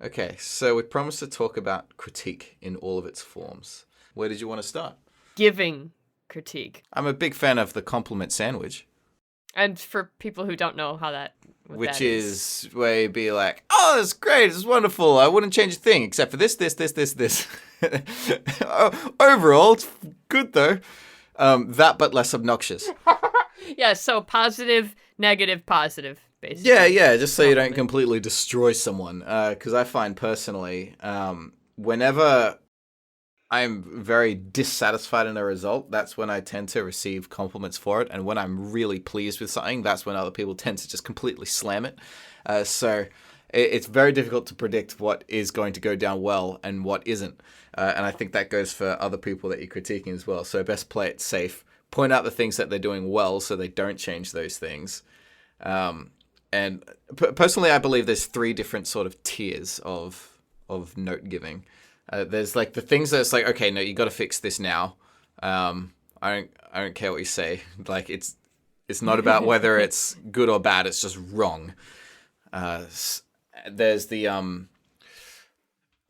Okay, so we promised to talk about critique in all of its forms. Where did you want to start? Giving critique. I'm a big fan of the compliment sandwich, And for people who don't know what which that is. is where you'd be like, oh, that's great, it's wonderful, I wouldn't change a thing except for this, this, this, this, this. Overall, it's good though. That, but less obnoxious. Yeah, so positive, negative, positive, basically. Yeah, just so you don't completely destroy someone. Because I find personally, whenever I'm very dissatisfied in a result, that's when I tend to receive compliments for it. And when I'm really pleased with something, that's when other people tend to just completely slam it. So it's very difficult to predict what is going to go down well and what isn't. And I think that goes for other people that you're critiquing as well. So best play it safe. Point out the things that they're doing well so they don't change those things. And personally, I believe there's 3 different sort of tiers of note giving. There's like the things that it's like, okay, no, you got to fix this now. I don't care what you say. Like it's not about whether it's good or bad. It's just wrong. There's the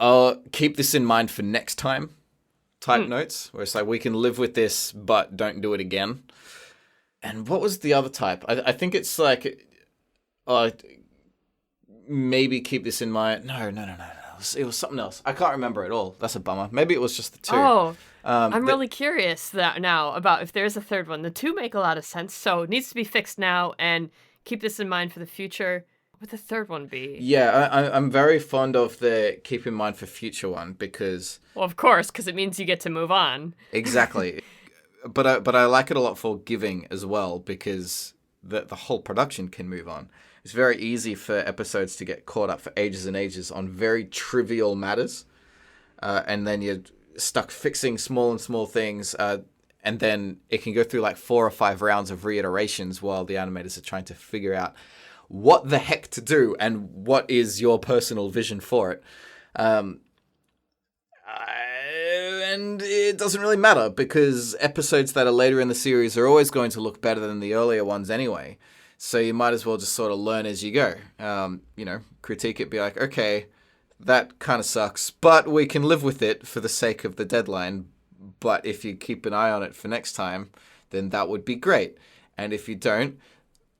I'll keep this in mind for next time type notes, where it's like we can live with this, but don't do it again. And what was the other type? I think it's like, maybe keep this in mind. No. It was something else. I can't remember at all. That's a bummer. Maybe it was just the 2. Oh, I'm really curious now about if there's a third one. The 2 make a lot of sense, so it needs to be fixed now and keep this in mind for the future. What would the third one be? Yeah, I'm very fond of the keep in mind for future one because... Well, of course, because it means you get to move on. Exactly. But I like it a lot for giving as well because the whole production can move on. It's very easy for episodes to get caught up for ages and ages on very trivial matters. And then you're stuck fixing small things. And then it can go through like 4 or 5 rounds of reiterations while the animators are trying to figure out what the heck to do and what is your personal vision for it. And it doesn't really matter because episodes that are later in the series are always going to look better than the earlier ones anyway. So you might as well just sort of learn as you go. Critique it, be like, okay, that kind of sucks, but we can live with it for the sake of the deadline. But if you keep an eye on it for next time, then that would be great. And if you don't,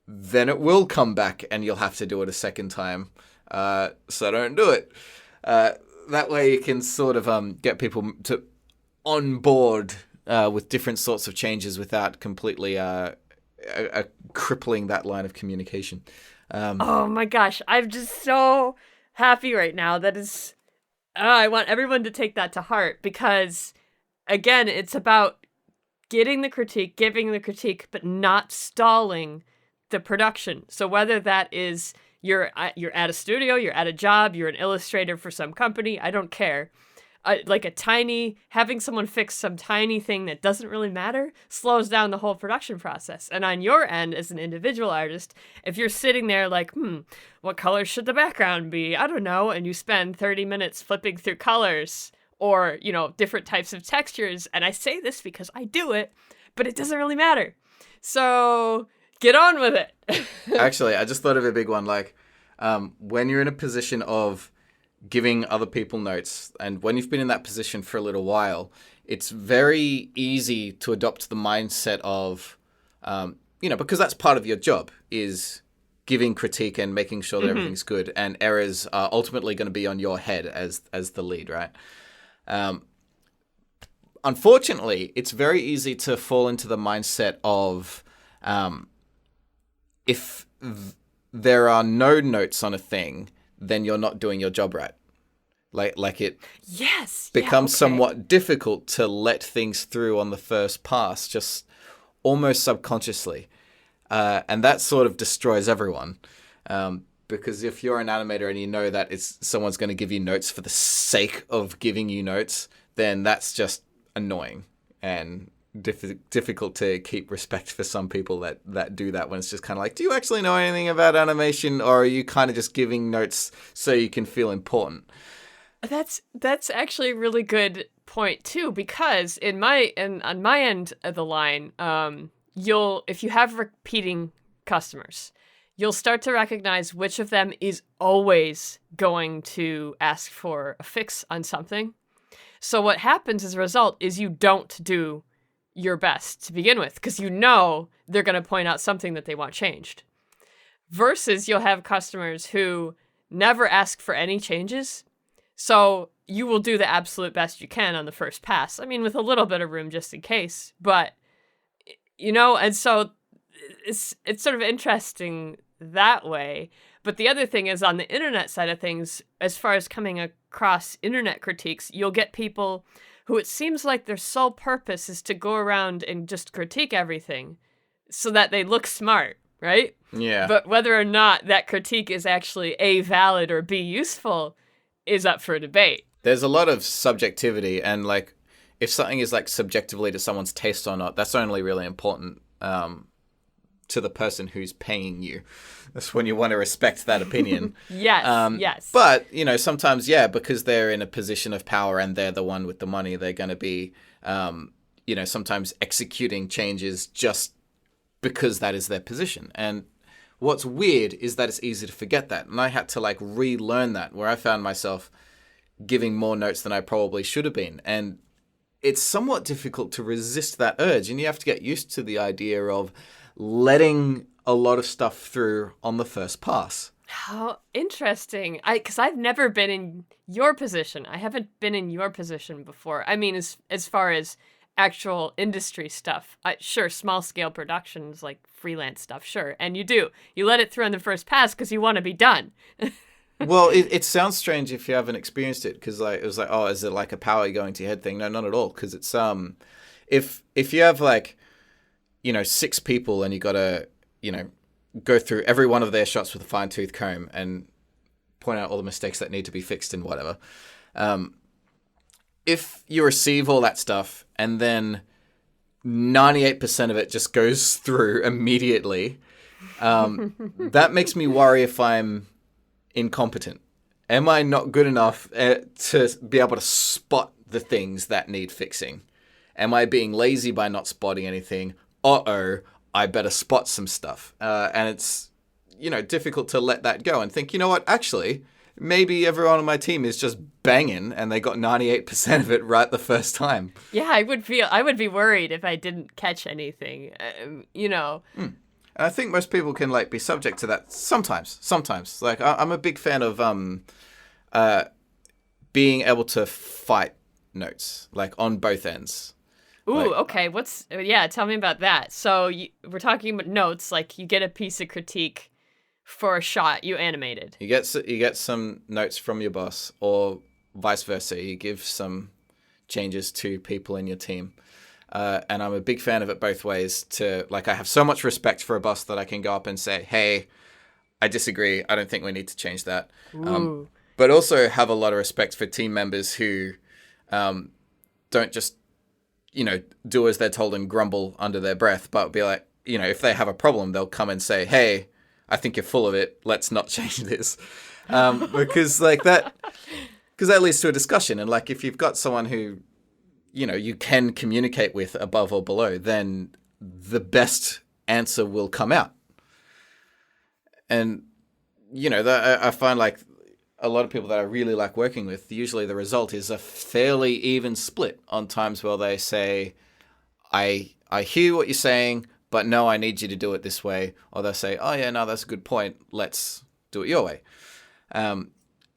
then it will come back and you'll have to do it a second time. So don't do it. That way you can sort of get people to on board with different sorts of changes without completely crippling that line of communication. Oh my gosh, I'm just so happy right now. That is, I want everyone to take that to heart because, again, it's about getting the critique, giving the critique, but not stalling the production. So whether that is you're at a studio, you're at a job, you're an illustrator for some company, I don't care. Having someone fix some tiny thing that doesn't really matter slows down the whole production process. And on your end, as an individual artist, if you're sitting there like, what color should the background be? I don't know. And you spend 30 minutes flipping through colors or, different types of textures. And I say this because I do it, but it doesn't really matter. So get on with it. Actually, I just thought of a big one. Like, when you're in a position of giving other people notes, and when you've been in that position for a little while, it's very easy to adopt the mindset of, because that's part of your job, is giving critique and making sure that everything's good, and errors are ultimately going to be on your head as the lead, right? Unfortunately, it's very easy to fall into the mindset of, if there are no notes on a thing, then you're not doing your job right. Like it becomes somewhat difficult to let things through on the first pass, just almost subconsciously. And that sort of destroys everyone. Because if you're an animator and you know that someone's going to give you notes for the sake of giving you notes, then that's just annoying and difficult to keep respect for some people that do that, when it's just kind of like, do you actually know anything about animation, or are you kind of just giving notes so you can feel important? That's actually a really good point too, because on my end of the line, if you have repeating customers, you'll start to recognize which of them is always going to ask for a fix on something. So what happens as a result is you don't do your best to begin with, because you know they're going to point out something that they want changed. Versus you'll have customers who never ask for any changes. So you will do the absolute best you can on the first pass. I mean, with a little bit of room just in case. But, and so it's sort of interesting that way. But the other thing is, on the internet side of things, as far as coming across internet critiques, you'll get people who it seems like their sole purpose is to go around and just critique everything so that they look smart, right? Yeah. But whether or not that critique is actually A, valid, or B, useful is up for debate. There's a lot of subjectivity, and like if something is like subjectively to someone's taste or not, that's only really important to the person who's paying you. That's when you want to respect that opinion. Yes, yes. But, sometimes, because they're in a position of power and they're the one with the money, they're going to be, sometimes executing changes just because that is their position. And what's weird is that it's easy to forget that. And I had to like relearn that, where I found myself giving more notes than I probably should have been. And it's somewhat difficult to resist that urge. And you have to get used to the idea of letting a lot of stuff through on the first pass. How interesting. Because I've never been in your position. I haven't been in your position before. I mean, as far as actual industry stuff, sure, small scale productions, like freelance stuff, sure. And you let it through on the first pass because you want to be done. Well, it sounds strange if you haven't experienced it, because it was like, oh, is it like a power going to your head thing? No, not at all. Because it's if you have like 6 people and you got to go through every one of their shots with a fine-tooth comb and point out all the mistakes that need to be fixed and whatever. If you receive all that stuff and then 98% of it just goes through immediately, that makes me worry if I'm incompetent. Am I not good enough to be able to spot the things that need fixing? Am I being lazy by not spotting anything? I better spot some stuff. And it's, difficult to let that go and think, you know what, actually, maybe everyone on my team is just banging and they got 98% of it right the first time. Yeah, I would be worried if I didn't catch anything, And I think most people can be subject to that sometimes. Like I'm a big fan of being able to fight notes, like on both ends. Ooh, okay. Tell me about that. So we're talking about notes, like you get a piece of critique for a shot you animated. You get some notes from your boss, or vice versa. You give some changes to people in your team. And I'm a big fan of it both ways. I have so much respect for a boss that I can go up and say, hey, I disagree. I don't think we need to change that. But also have a lot of respect for team members who don't just do as they're told and grumble under their breath, but be like, if they have a problem, they'll come and say, hey, I think you're full of it. Let's not change this. Because that leads to a discussion. And if you've got someone who, you can communicate with above or below, then the best answer will come out. And, I find a lot of people that I really like working with, usually the result is a fairly even split on times where they say, I hear what you're saying, but no, I need you to do it this way. Or they'll say, oh yeah, no, that's a good point. Let's do it your way.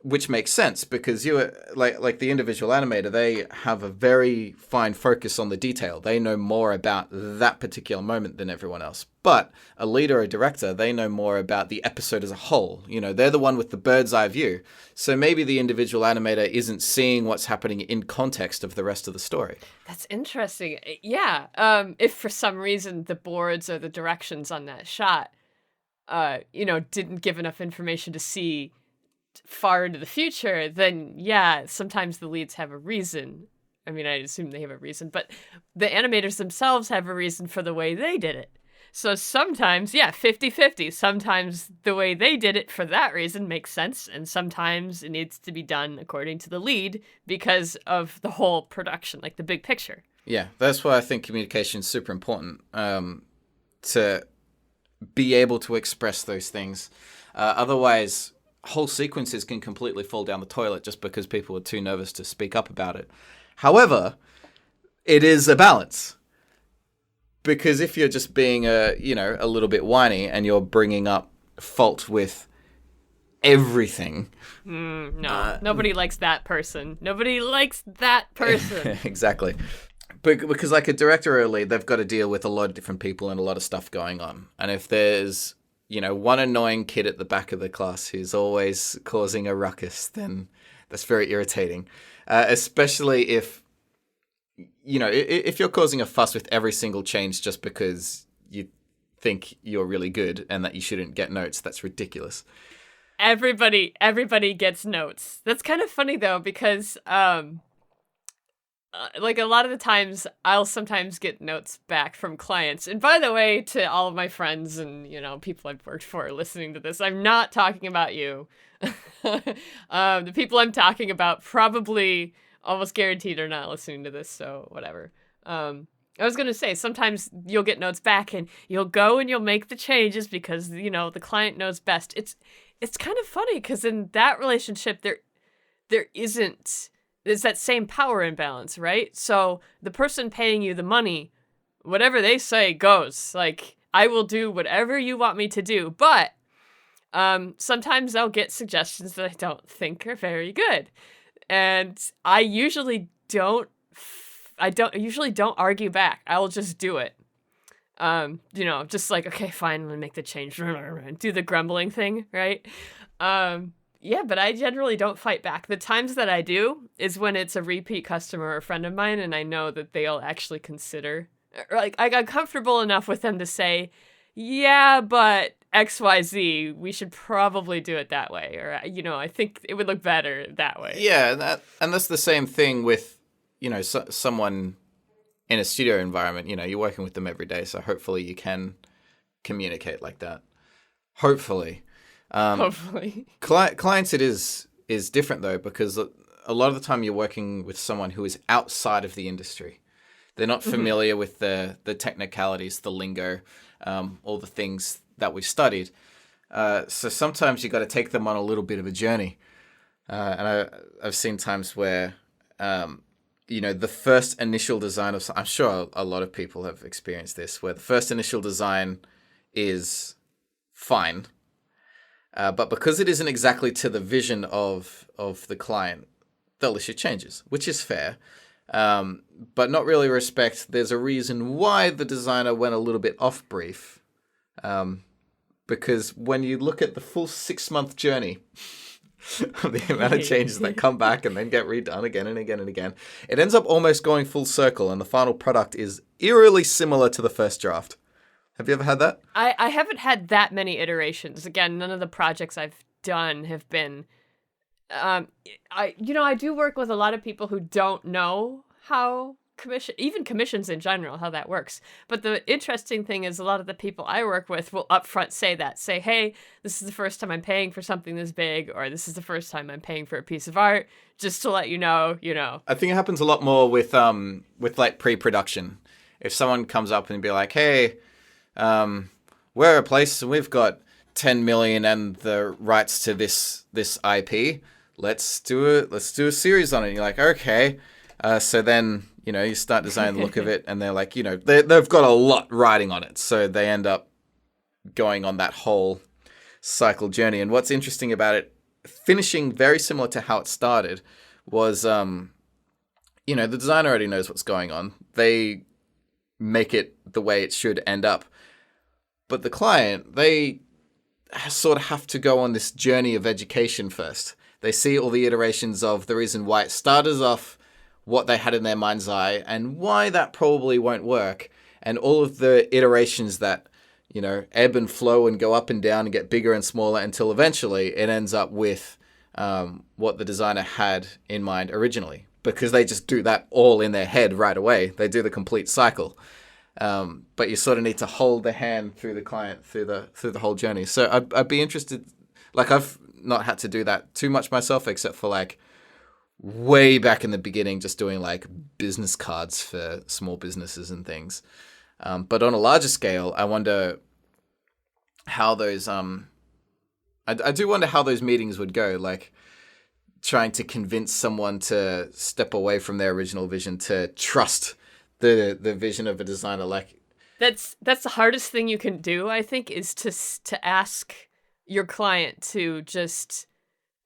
Which makes sense because you like the individual animator, they have a very fine focus on the detail. They know more about that particular moment than everyone else. But a leader or director, they know more about the episode as a whole. They're the one with the bird's eye view. So maybe the individual animator isn't seeing what's happening in context of the rest of the story. That's interesting. Yeah. If for some reason the boards or the directions on that shot, didn't give enough information to see far into the future, then yeah, sometimes the leads have a reason. I mean, I assume they have a reason, but the animators themselves have a reason for the way they did it. So sometimes, 50-50. Sometimes the way they did it for that reason makes sense, and sometimes it needs to be done according to the lead because of the whole production, like the big picture. Yeah, that's why I think communication is super important, to be able to express those things. Otherwise, whole sequences can completely fall down the toilet just because people are too nervous to speak up about it. However, it is a balance. Because if you're just being a little bit whiny and you're bringing up fault with everything. No, nobody likes that person. Nobody likes that person. Exactly. Because like a director or a lead, they've got to deal with a lot of different people and a lot of stuff going on. And if there's, one annoying kid at the back of the class who's always causing a ruckus, then that's very irritating. Especially if, if you're causing a fuss with every single change just because you think you're really good and that you shouldn't get notes, that's ridiculous. Everybody gets notes. That's kind of funny though, because like a lot of the times I'll sometimes get notes back from clients. And by the way, to all of my friends and, people I've worked for listening to this, I'm not talking about you. The people I'm talking about probably almost guaranteed are not listening to this, so whatever. I was going to say, sometimes you'll get notes back and you'll go and you'll make the changes because, the client knows best. It's kind of funny because in that relationship, there's that same power imbalance, right? So the person paying you the money, whatever they say goes. Like, I will do whatever you want me to do. But sometimes I'll get suggestions that I don't think are very good. And I usually don't argue back. I'll just do it. Just like, okay, fine, I'm gonna make the change. Do the grumbling thing, right? Yeah, but I generally don't fight back. The times that I do is when it's a repeat customer or a friend of mine and I know that they'll actually consider, like, I got comfortable enough with them to say, yeah, but XYZ, we should probably do it that way. Or, I think it would look better that way. Yeah, and that's the same thing with, someone in a studio environment. You're working with them every day, so hopefully you can communicate like that. Hopefully. Hopefully. Clients, it is different, though, because a lot of the time you're working with someone who is outside of the industry. They're not familiar with the technicalities, the lingo, all the things that we've studied. So sometimes you got to take them on a little bit of a journey. And I've seen times where, the first initial design of, I'm sure a lot of people have experienced this, where the first initial design is fine. But because it isn't exactly to the vision of the client, they'll issue changes, which is fair. But not really respect. There's a reason why the designer went a little bit off brief. Because when you look at the full 6-month journey of the amount of changes that come back and then get redone again and again and again, it ends up almost going full circle, and the final product is eerily similar to the first draft. Have you ever had that? I haven't had that many iterations. Again, none of the projects I've done have been. I do work with a lot of people who don't know how commissions in general, how that works. But the interesting thing is a lot of the people I work with will upfront say, hey, this is the first time I'm paying for something this big, or this is the first time I'm paying for a piece of art, just to let you know. I think it happens a lot more with like pre-production. If someone comes up and be like, hey, we're a place and we've got 10 million and the rights to this IP. Let's do a series on it. And you're like, okay. So then, you start designing the look of it, and they're like, they've got a lot riding on it. So they end up going on that whole cycle journey. And what's interesting about it, finishing very similar to how it started, was, the designer already knows what's going on. They make it the way it should end up. But the client, they sort of have to go on this journey of education first. They see all the iterations of the reason why it started off, what they had in their mind's eye, and why that probably won't work. And all of the iterations that, ebb and flow and go up and down and get bigger and smaller until eventually it ends up with what the designer had in mind originally. Because they just do that all in their head right away. They do the complete cycle. But you sort of need to hold the hand through the client through the whole journey. So I'd be interested. Like, I've not had to do that too much myself, except for like way back in the beginning, just doing like business cards for small businesses and things. But on a larger scale, I wonder how those I do wonder how those meetings would go, like trying to convince someone to step away from their original vision to trust the vision of a designer. Like That's the hardest thing you can do, I think, is to ask your client to just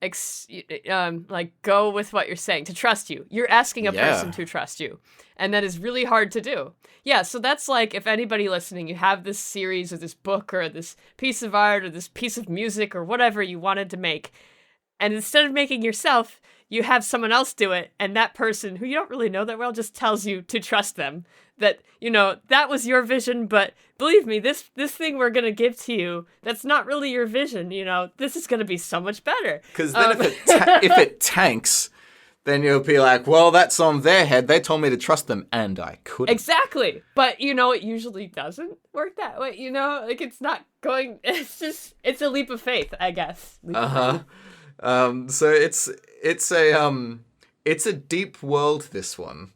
like go with what you're saying, to trust you. You're asking a person to trust you, and that is really hard to do. Yeah, so that's like, if anybody listening, you have this series or this book or this piece of art or this piece of music or whatever you wanted to make, and instead of making yourself, you have someone else do it, and that person, who you don't really know that well, just tells you to trust them. That, that was your vision, but believe me, this thing we're going to give to you, that's not really your vision, this is going to be so much better. Because then if it tanks, then you'll be like, well, that's on their head. They told me to trust them, and I couldn't. Exactly. But, it usually doesn't work that way, Like, it's not going, it's a leap of faith, I guess. So it's a deep world, this one,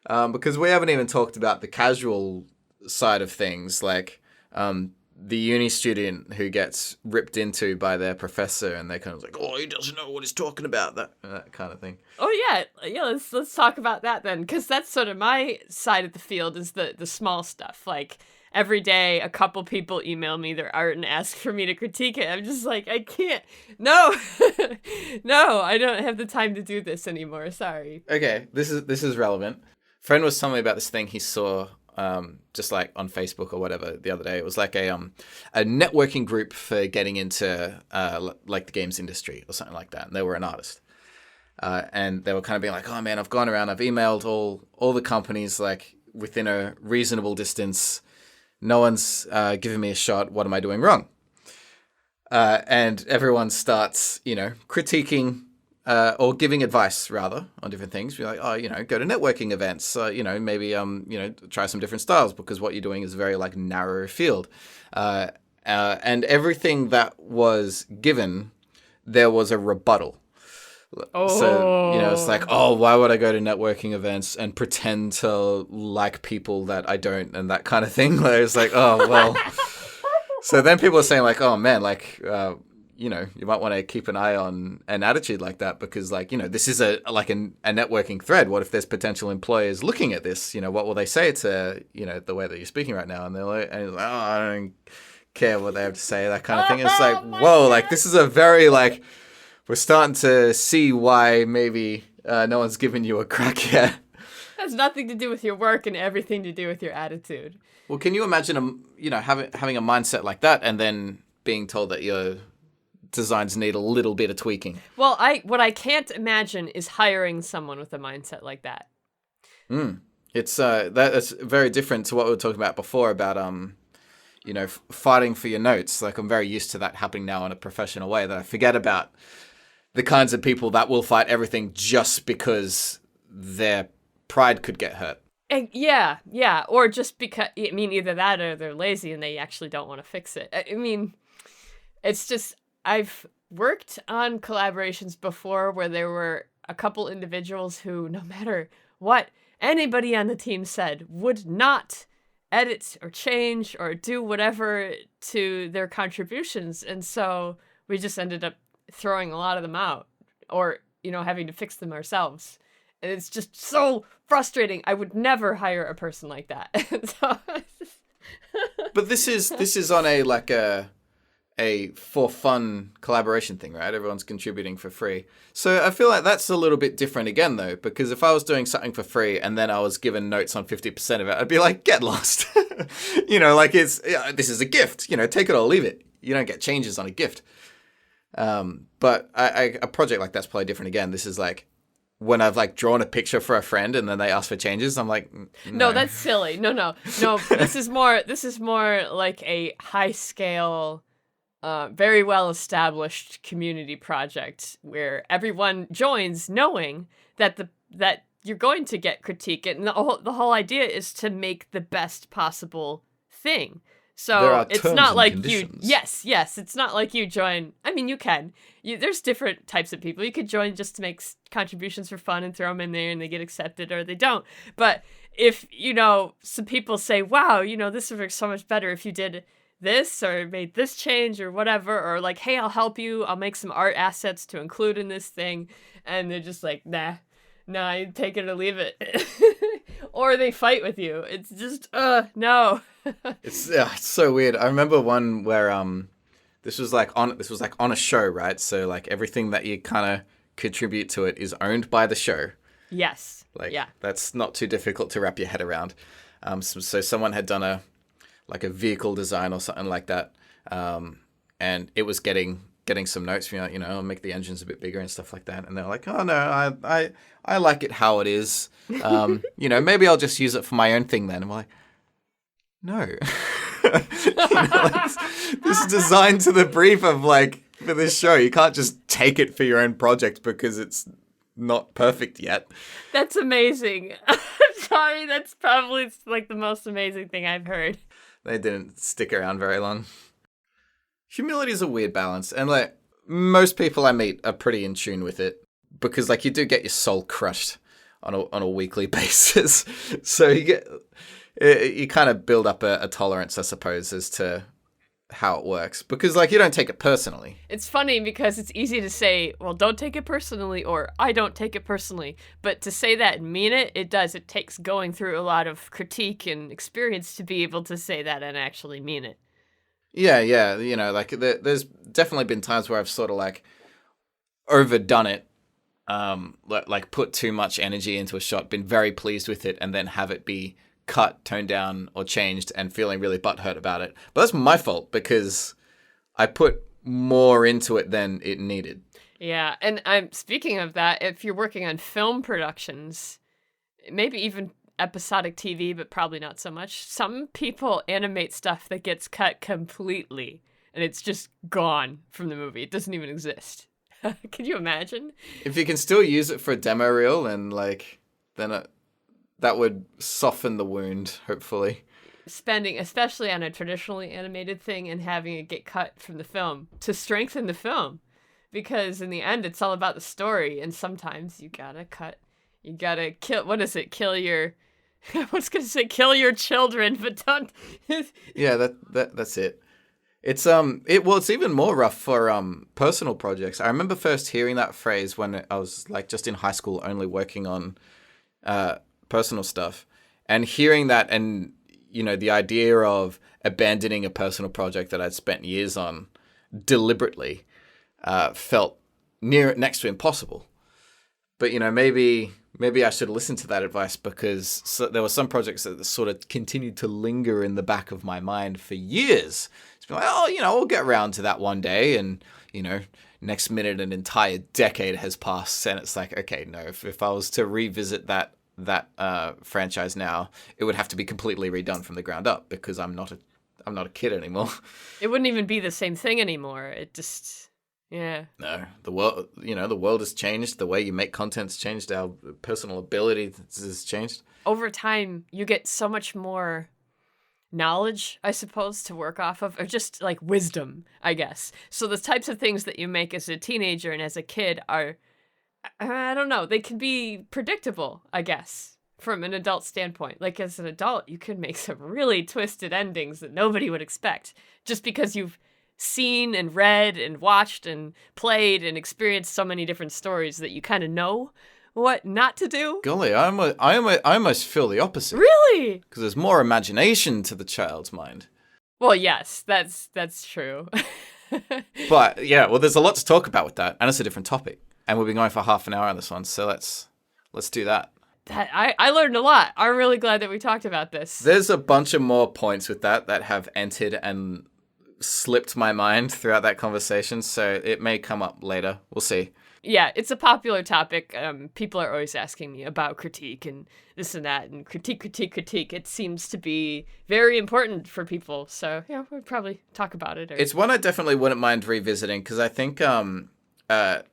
because we haven't even talked about the casual side of things, like the uni student who gets ripped into by their professor, and they kind of like, oh, he doesn't know what he's talking about, that kind of thing. Oh yeah. Let's talk about that then, because that's sort of my side of the field, is the small stuff, like. Every day, a couple people email me their art and ask for me to critique it. I'm just like, I can't. No, no, I don't have the time to do this anymore. Sorry. Okay, this is relevant. Friend was telling me about this thing he saw, just like on Facebook or whatever the other day. It was like a networking group for getting into like the games industry or something like that. And they were an artist. And they were kind of being like, oh man, I've gone around, I've emailed all the companies like within a reasonable distance. No one's giving me a shot. What am I doing wrong? And everyone starts, critiquing or giving advice, rather, on different things. Be like, oh, go to networking events. Maybe, try some different styles, because what you're doing is a very, like, narrow field. And everything that was given, there was a rebuttal. Oh. So, it's like, oh, why would I go to networking events and pretend to like people that I don't, and that kind of thing. Like, it's like, oh, well. So then people are saying like, oh man, like, you might want to keep an eye on an attitude like that, because like, this is a networking thread. What if there's potential employers looking at this? What will they say to, the way that you're speaking right now? And they're like, oh, I don't care what they have to say, that kind of thing. It's like, whoa, like this is a very like, we're starting to see why maybe no one's given you a crack yet. Has nothing to do with your work and everything to do with your attitude. Well, can you imagine having a mindset like that and then being told that your designs need a little bit of tweaking? Well, what I can't imagine is hiring someone with a mindset like that. It's that's very different to what we were talking about before about fighting for your notes. Like, I'm very used to that happening now in a professional way, that I forget about the kinds of people that will fight everything just because their pride could get hurt. Yeah. Or just because, either that or they're lazy and they actually don't want to fix it. It's just, I've worked on collaborations before where there were a couple individuals who, no matter what anybody on the team said, would not edit or change or do whatever to their contributions. And so we just ended up throwing a lot of them out, or, having to fix them ourselves. And it's just so frustrating. I would never hire a person like that. But this is on a for fun collaboration thing, right? Everyone's contributing for free. So I feel like that's a little bit different again, though, because if I was doing something for free and then I was given notes on 50% of it, I'd be like, get lost. This is a gift. Take it or leave it. You don't get changes on a gift. But a project like that's probably different again. This is like, when I've like drawn a picture for a friend and then they ask for changes, I'm like, no, that's silly. No. This is more like a high scale, very well established community project where everyone joins knowing that that you're going to get critique, and the whole idea is to make the best possible thing. So it's not like you, yes, it's not like you join. I mean, you can. There's different types of people. You could join just to make contributions for fun and throw them in there and they get accepted or they don't. But if, some people say, wow, this would work so much better if you did this or made this change or whatever, or like, hey, I'll help you. I'll make some art assets to include in this thing. And they're just like, nah, you take it or leave it. Or they fight with you. It's just, no. It's so weird. I remember one where this was like on a show, right? So like everything that you kind of contribute to it is owned by the show. Yes. Like, yeah. That's not too difficult to wrap your head around. So someone had done a vehicle design or something like that, and it was getting some notes from, I'll make the engines a bit bigger and stuff like that. And they're like, oh no, I like it how it is. Maybe I'll just use it for my own thing then. And we're like, no. This is designed to the brief of like for this show. You can't just take it for your own project because it's not perfect yet. That's amazing. I'm sorry, that's probably like the most amazing thing I've heard. They didn't stick around very long. Humility is a weird balance, and like most people I meet are pretty in tune with it, because like you do get your soul crushed on a weekly basis. So you kind of build up a tolerance, I suppose, as to how it works, because like you don't take it personally. It's funny because it's easy to say, well, don't take it personally, or I don't take it personally, but to say that and mean it, it takes going through a lot of critique and experience to be able to say that and actually mean it. Yeah, like there's definitely been times where I've sort of like overdone it, like put too much energy into a shot, been very pleased with it, and then have it be cut, toned down, or changed, and feeling really butthurt about it. But that's my fault because I put more into it than it needed. Yeah, and I'm speaking of that, if you're working on film productions, maybe even episodic TV, but probably not so much, some people animate stuff that gets cut completely, and it's just gone from the movie. It doesn't even exist. Can you imagine? If you can still use it for a demo reel, and like, then that would soften the wound, hopefully. Spending, especially on a traditionally animated thing, and having it get cut from the film to strengthen the film. Because in the end, it's all about the story, and sometimes you gotta cut. You gotta kill, what is it? Kill your, I was gonna say kill your children, but don't. Yeah, that's it. It's even more rough for personal projects. I remember first hearing that phrase when I was like just in high school, only working on personal stuff, and hearing that, and the idea of abandoning a personal project that I'd spent years on deliberately felt next to impossible. But maybe I should listen to that advice, because there were some projects that sort of continued to linger in the back of my mind for years. It's been like, I'll get around to that one day, and next minute an entire decade has passed, and it's like, okay, no, if I was to revisit that franchise now, it would have to be completely redone from the ground up, because I'm not a kid anymore. It wouldn't even be the same thing anymore. It just, yeah. No, the world has changed. The way you make content's changed. Our personal ability has changed. Over time, you get so much more knowledge, I suppose, to work off of, or just like wisdom, I guess. So the types of things that you make as a teenager and as a kid are, I don't know, they can be predictable, I guess, from an adult standpoint. Like as an adult, you could make some really twisted endings that nobody would expect, just because you've seen and read and watched and played and experienced so many different stories that you kind of know what not to do. Golly, I almost feel the opposite. Really? Because there's more imagination to the child's mind. Well, yes, that's true. But yeah, well, there's a lot to talk about with that, and it's a different topic. And we've been going for half an hour on this one, so let's do that. I learned a lot. I'm really glad that we talked about this. There's a bunch of more points with that have entered and slipped my mind throughout that conversation, so it may come up later. We'll see. Yeah, it's a popular topic. People are always asking me about critique and this and that, and critique. It seems to be very important for people, so yeah, we'll probably talk about it. It's one I definitely wouldn't mind revisiting, because I think the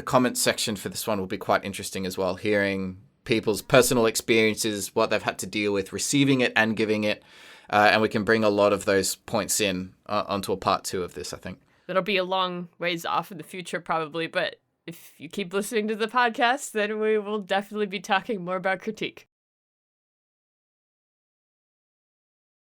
comment section for this one will be quite interesting as well, hearing people's personal experiences, what they've had to deal with receiving it and giving it, and we can bring a lot of those points in onto a part 2 of this, I think. That'll be a long ways off in the future, probably, but if you keep listening to the podcast, then we will definitely be talking more about critique.